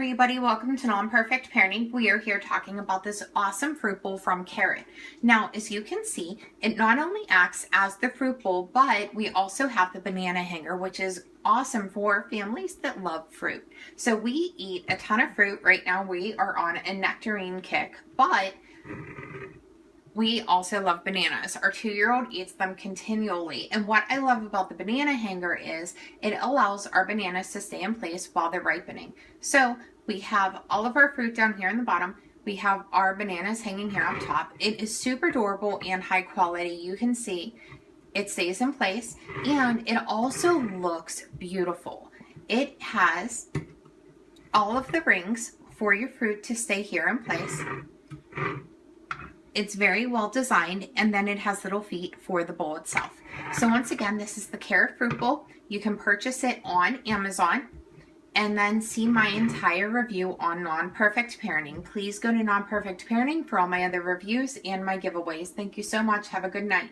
everybody, welcome to Non-Perfect Parenting. We are here talking about this awesome fruit bowl from Carrot. Now, as you can see, it not only acts as the fruit bowl, but we also have the banana hanger, which is awesome for families that love fruit. So we eat a ton of fruit. Right now we are on a nectarine kick, but we also love bananas. Our 2-year-old eats them continually. And what I love about the banana hanger is it allows our bananas to stay in place while they're ripening. So we have all of our fruit down here in the bottom. We have our bananas hanging here up top. It is super durable and high quality. You can see it stays in place and it also looks beautiful. It has all of the rings for your fruit to stay here in place. It's very well designed, and then it has little feet for the bowl itself. So once again, this is the Carrot Fruit Bowl. You can purchase it on Amazon and then see my entire review on Non-Perfect Parenting. Please go to Non-Perfect Parenting for all my other reviews and my giveaways. Thank you so much. Have a good night.